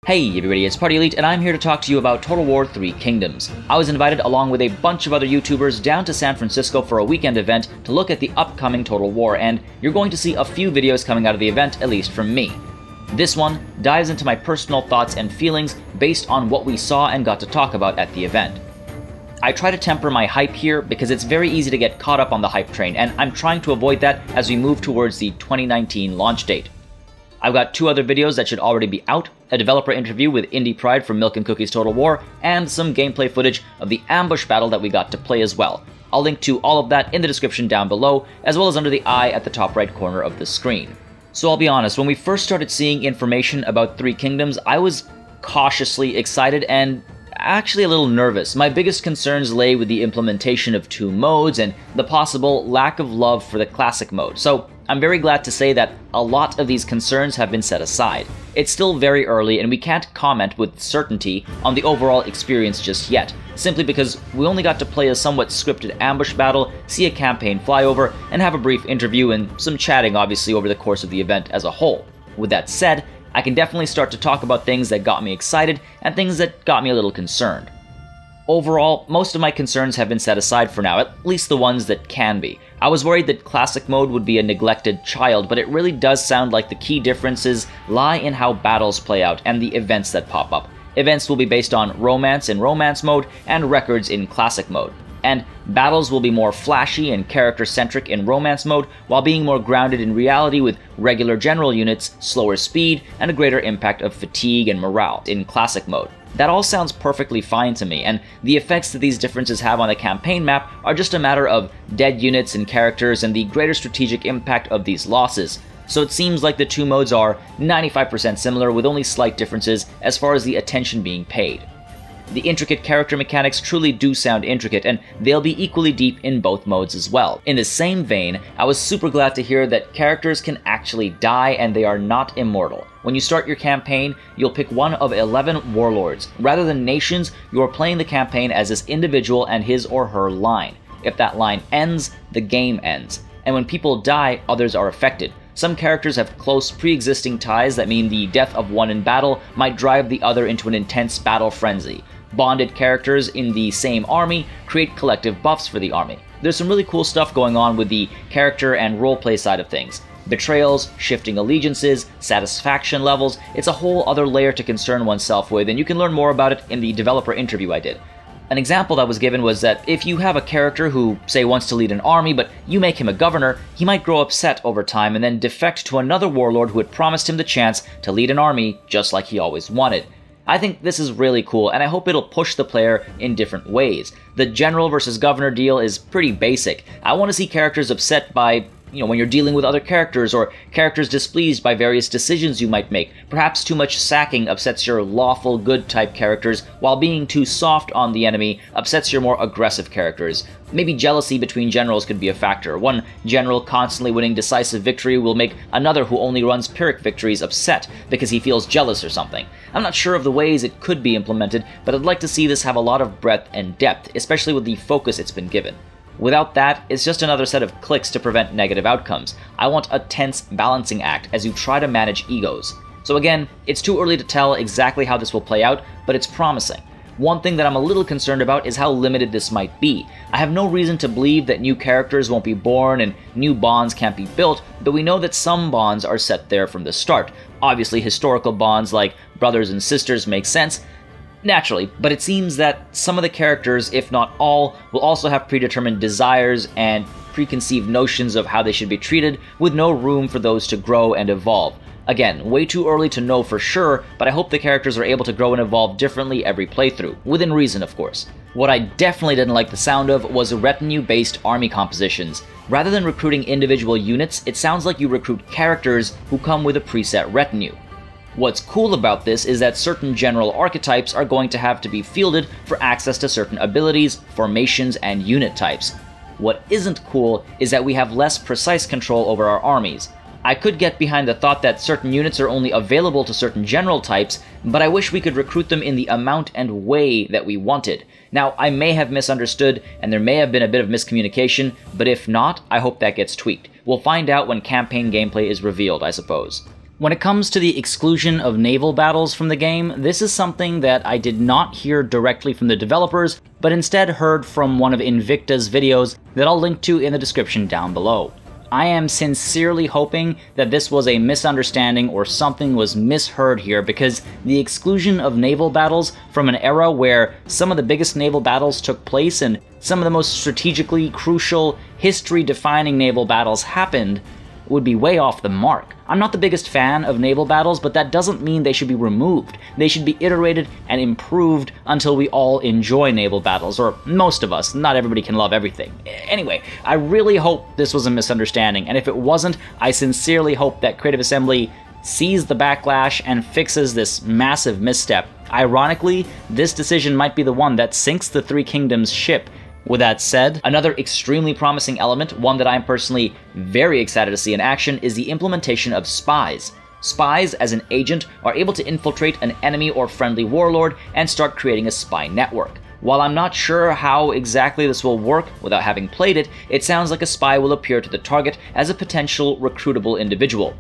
Hey everybody, it's Party Elite, and I'm here to talk to you about Total War 3 Kingdoms. I was invited along with a bunch of other YouTubers down to San Francisco for a weekend event to look at the upcoming Total War, and you're going to see a few videos coming out of the event, at least from me. This one dives into my personal thoughts and feelings based on what we saw and got to talk about at the event. I try to temper my hype here because it's very easy to get caught up on the hype train, and I'm trying to avoid that as we move towards the 2019 launch date. I've got two other videos that should already be out, a developer interview with IndyPride from Milk and Cookies Total War, and some gameplay footage of the ambush battle that we got to play as well. I'll link to all of that in the description down below, as well as under the eye at the top right corner of the screen. So I'll be honest, when we first started seeing information about Three Kingdoms, I was cautiously excited and actually a little nervous. My biggest concerns lay with the implementation of two modes and the possible lack of love for the classic mode. So I'm very glad to say that a lot of these concerns have been set aside. It's still very early and we can't comment with certainty on the overall experience just yet, simply because we only got to play a somewhat scripted ambush battle, see a campaign flyover, and have a brief interview and some chatting obviously over the course of the event as a whole. With that said, I can definitely start to talk about things that got me excited and things that got me a little concerned. Overall, most of my concerns have been set aside for now, at least the ones that can be. I was worried that classic mode would be a neglected child, but it really does sound like the key differences lie in how battles play out and the events that pop up. Events will be based on romance in romance mode and records in classic mode. And battles will be more flashy and character-centric in romance mode, while being more grounded in reality with regular general units, slower speed, and a greater impact of fatigue and morale in classic mode. That all sounds perfectly fine to me, and the effects that these differences have on the campaign map are just a matter of dead units and characters and the greater strategic impact of these losses. So it seems like the two modes are 95% similar with only slight differences as far as the attention being paid. The intricate character mechanics truly do sound intricate, and they'll be equally deep in both modes as well. In the same vein, I was super glad to hear that characters can actually die and they are not immortal. When you start your campaign, you'll pick one of 11 warlords. Rather than nations, you are playing the campaign as this individual and his or her line. If that line ends, the game ends. And when people die, others are affected. Some characters have close pre-existing ties that mean the death of one in battle might drive the other into an intense battle frenzy. Bonded characters in the same army create collective buffs for the army. There's some really cool stuff going on with the character and roleplay side of things. Betrayals, shifting allegiances, satisfaction levels, it's a whole other layer to concern oneself with, and you can learn more about it in the developer interview I did. An example that was given was that if you have a character who, say, wants to lead an army, but you make him a governor, he might grow upset over time and then defect to another warlord who had promised him the chance to lead an army just like he always wanted. I think this is really cool, and I hope it'll push the player in different ways. The general versus governor deal is pretty basic. I want to see characters upset by, when you're dealing with other characters, or characters displeased by various decisions you might make. Perhaps too much sacking upsets your lawful good type characters, while being too soft on the enemy upsets your more aggressive characters. Maybe jealousy between generals could be a factor. One general constantly winning decisive victory will make another who only runs Pyrrhic victories upset because he feels jealous or something. I'm not sure of the ways it could be implemented, but I'd like to see this have a lot of breadth and depth, especially with the focus it's been given. Without that, it's just another set of clicks to prevent negative outcomes. I want a tense balancing act as you try to manage egos. So again, it's too early to tell exactly how this will play out, but it's promising. One thing that I'm a little concerned about is how limited this might be. I have no reason to believe that new characters won't be born and new bonds can't be built, but we know that some bonds are set there from the start. Obviously, historical bonds like brothers and sisters make sense, naturally, but it seems that some of the characters, if not all, will also have predetermined desires and preconceived notions of how they should be treated, with no room for those to grow and evolve. Again, way too early to know for sure, but I hope the characters are able to grow and evolve differently every playthrough, within reason of course. What I definitely didn't like the sound of was retinue-based army compositions. Rather than recruiting individual units, it sounds like you recruit characters who come with a preset retinue. What's cool about this is that certain general archetypes are going to have to be fielded for access to certain abilities, formations, and unit types. What isn't cool is that we have less precise control over our armies. I could get behind the thought that certain units are only available to certain general types, but I wish we could recruit them in the amount and way that we wanted. Now, I may have misunderstood, and there may have been a bit of miscommunication, but if not, I hope that gets tweaked. We'll find out when campaign gameplay is revealed, I suppose. When it comes to the exclusion of naval battles from the game, this is something that I did not hear directly from the developers, but instead heard from one of Invicta's videos that I'll link to in the description down below. I am sincerely hoping that this was a misunderstanding or something was misheard here, because the exclusion of naval battles from an era where some of the biggest naval battles took place and some of the most strategically crucial, history-defining naval battles happened would be way off the mark. I'm not the biggest fan of naval battles, but that doesn't mean they should be removed. They should be iterated and improved until we all enjoy naval battles, or most of us. Not everybody can love everything. Anyway, I really hope this was a misunderstanding, and if it wasn't, I sincerely hope that Creative Assembly sees the backlash and fixes this massive misstep. Ironically, this decision might be the one that sinks the Three Kingdoms ship. With that said, another extremely promising element, one that I'm personally very excited to see in action, is the implementation of SPIES. SPIES, as an agent, are able to infiltrate an enemy or friendly warlord and start creating a spy network. While I'm not sure how exactly this will work without having played it, it sounds like a spy will appear to the target as a potential recruitable individual.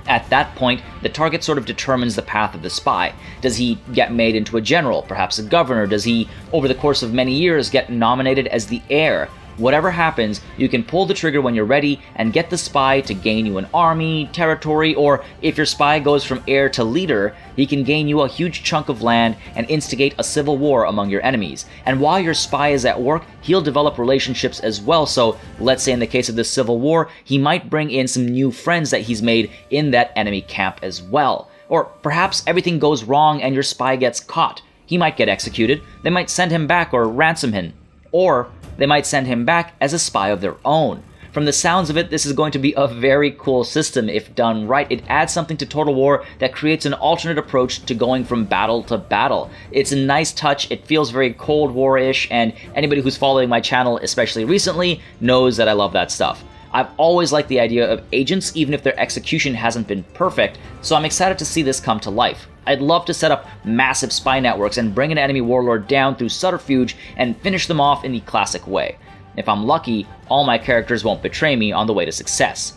At that point, the target sort of determines the path of the spy. Does he get made into a general, perhaps a governor? Does he, over the course of many years, get nominated as the heir? Whatever happens, you can pull the trigger when you're ready and get the spy to gain you an army, territory, or if your spy goes from heir to leader, he can gain you a huge chunk of land and instigate a civil war among your enemies. And while your spy is at work, he'll develop relationships as well, so let's say in the case of this civil war, he might bring in some new friends that he's made in that enemy camp as well. Or perhaps everything goes wrong and your spy gets caught. He might get executed, they might send him back or ransom him. Or they might send him back as a spy of their own. From the sounds of it, this is going to be a very cool system if done right. It adds something to Total War that creates an alternate approach to going from battle to battle. It's a nice touch, it feels very Cold War-ish, and anybody who's following my channel, especially recently, knows that I love that stuff. I've always liked the idea of agents, even if their execution hasn't been perfect, so I'm excited to see this come to life. I'd love to set up massive spy networks and bring an enemy warlord down through subterfuge and finish them off in the classic way. If I'm lucky, all my characters won't betray me on the way to success.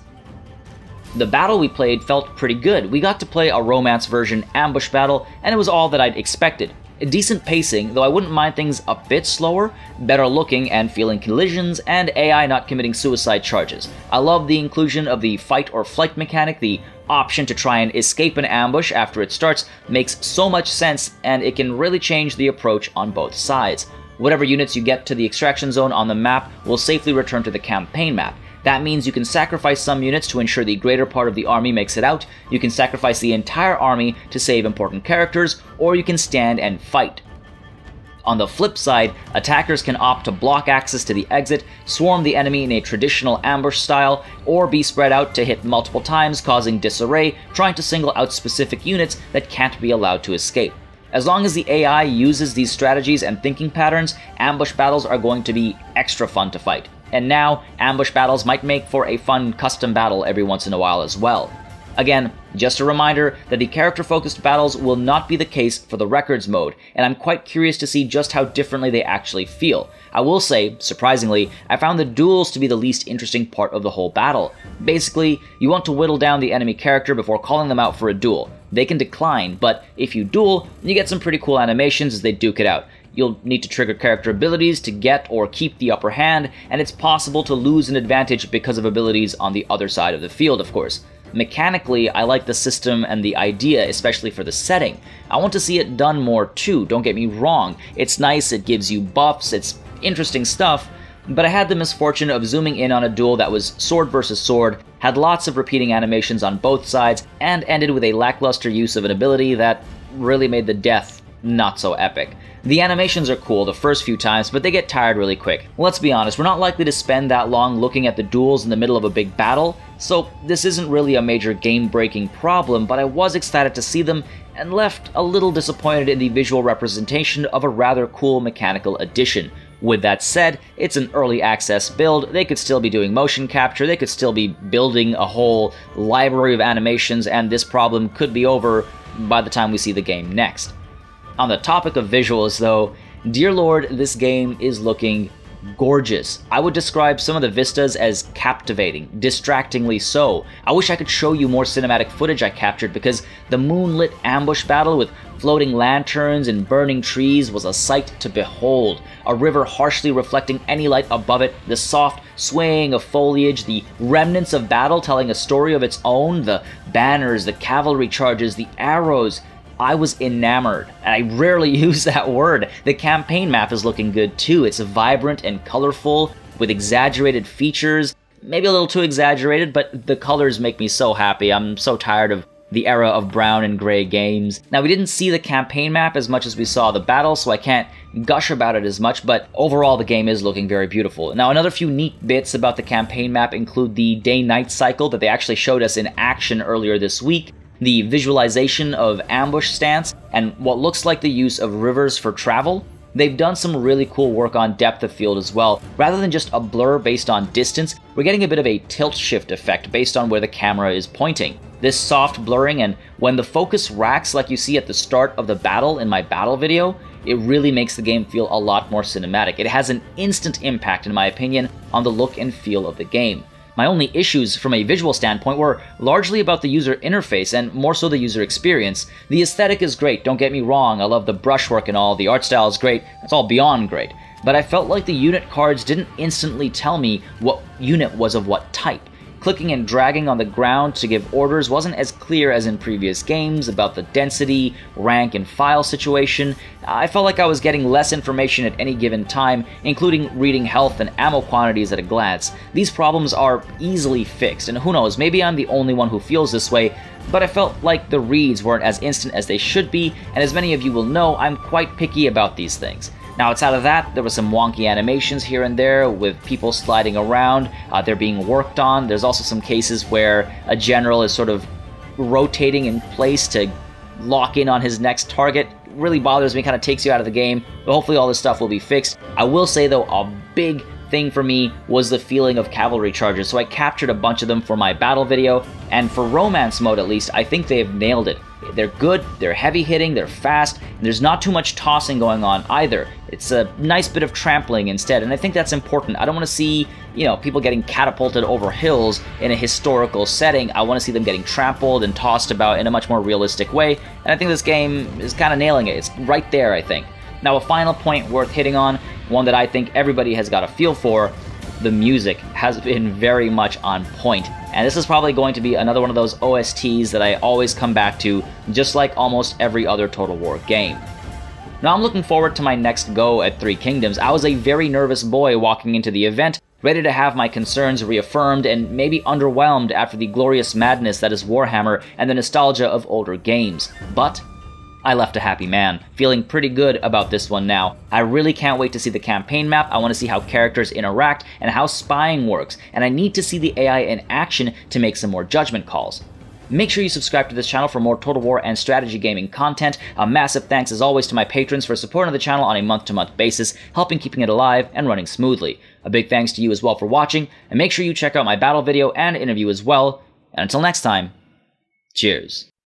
The battle we played felt pretty good. We got to play a romance version ambush battle, and it was all that I'd expected. Decent pacing, though I wouldn't mind things a bit slower, better looking and feeling collisions, and AI not committing suicide charges. I love the inclusion of the fight or flight mechanic. The option to try and escape an ambush after it starts makes so much sense, and it can really change the approach on both sides. Whatever units you get to the extraction zone on the map will safely return to the campaign map. That means you can sacrifice some units to ensure the greater part of the army makes it out, you can sacrifice the entire army to save important characters, or you can stand and fight. On the flip side, attackers can opt to block access to the exit, swarm the enemy in a traditional ambush style, or be spread out to hit multiple times, causing disarray, trying to single out specific units that can't be allowed to escape. As long as the AI uses these strategies and thinking patterns, ambush battles are going to be extra fun to fight. And now, ambush battles might make for a fun custom battle every once in a while as well. Again, just a reminder that the character-focused battles will not be the case for the Records mode, and I'm quite curious to see just how differently they actually feel. I will say, surprisingly, I found the duels to be the least interesting part of the whole battle. Basically, you want to whittle down the enemy character before calling them out for a duel. They can decline, but if you duel, you get some pretty cool animations as they duke it out. You'll need to trigger character abilities to get or keep the upper hand, and it's possible to lose an advantage because of abilities on the other side of the field, of course. Mechanically, I like the system and the idea, especially for the setting. I want to see it done more too, don't get me wrong. It's nice, it gives you buffs, it's interesting stuff, but I had the misfortune of zooming in on a duel that was sword versus sword, had lots of repeating animations on both sides, and ended with a lackluster use of an ability that really made the death not so epic. The animations are cool the first few times, but they get tired really quick. Let's be honest, we're not likely to spend that long looking at the duels in the middle of a big battle, so this isn't really a major game-breaking problem, but I was excited to see them and left a little disappointed in the visual representation of a rather cool mechanical addition. With that said, it's an early access build, they could still be doing motion capture, they could still be building a whole library of animations, and this problem could be over by the time we see the game next. On the topic of visuals though, dear lord, this game is looking gorgeous. I would describe some of the vistas as captivating, distractingly so. I wish I could show you more cinematic footage I captured because the moonlit ambush battle with floating lanterns and burning trees was a sight to behold. A river harshly reflecting any light above it, the soft swaying of foliage, the remnants of battle telling a story of its own, the banners, the cavalry charges, the arrows. I was enamored, and I rarely use that word. The campaign map is looking good too. It's vibrant and colorful with exaggerated features. Maybe a little too exaggerated, but the colors make me so happy. I'm so tired of the era of brown and gray games. Now, we didn't see the campaign map as much as we saw the battle, so I can't gush about it as much, but overall the game is looking very beautiful. Now, another few neat bits about the campaign map include the day-night cycle that they actually showed us in action earlier this week, the visualization of ambush stance, and what looks like the use of rivers for travel. They've done some really cool work on depth of field as well. Rather than just a blur based on distance, we're getting a bit of a tilt shift effect based on where the camera is pointing. This soft blurring, and when the focus racks like you see at the start of the battle in my battle video, it really makes the game feel a lot more cinematic. It has an instant impact, in my opinion, on the look and feel of the game. My only issues from a visual standpoint were largely about the user interface and more so the user experience. The aesthetic is great, don't get me wrong, I love the brushwork and all, the art style is great, it's all beyond great. But I felt like the unit cards didn't instantly tell me what unit was of what type. Clicking and dragging on the ground to give orders wasn't as clear as in previous games about the density, rank, and file situation. I felt like I was getting less information at any given time, including reading health and ammo quantities at a glance. These problems are easily fixed, and who knows, maybe I'm the only one who feels this way, but I felt like the reads weren't as instant as they should be, and as many of you will know, I'm quite picky about these things. Now, outside of that, there were some wonky animations here and there with people sliding around. They're being worked on. There's also some cases where a general is sort of rotating in place to lock in on his next target. It really bothers me, kind of takes you out of the game, but hopefully all this stuff will be fixed. I will say, though, a big thing for me was the feeling of Cavalry Chargers, so I captured a bunch of them for my battle video, and for romance mode at least, I think they've nailed it. They're good, they're heavy hitting, they're fast, and there's not too much tossing going on either. It's a nice bit of trampling instead, and I think that's important. I don't want to see, people getting catapulted over hills in a historical setting. I want to see them getting trampled and tossed about in a much more realistic way, and I think this game is kind of nailing it. It's right there, I think. Now, a final point worth hitting on, one that I think everybody has got a feel for, the music has been very much on point. And this is probably going to be another one of those OSTs that I always come back to, just like almost every other Total War game. Now, I'm looking forward to my next go at Three Kingdoms. I was a very nervous boy walking into the event, ready to have my concerns reaffirmed and maybe underwhelmed after the glorious madness that is Warhammer and the nostalgia of older games. But I left a happy man, feeling pretty good about this one now. I really can't wait to see the campaign map. I want to see how characters interact and how spying works, and I need to see the AI in action to make some more judgment calls. Make sure you subscribe to this channel for more Total War and strategy gaming content. A massive thanks as always to my patrons for supporting the channel on a month-to-month basis, helping keeping it alive and running smoothly. A big thanks to you as well for watching, and make sure you check out my battle video and interview as well. And until next time, cheers.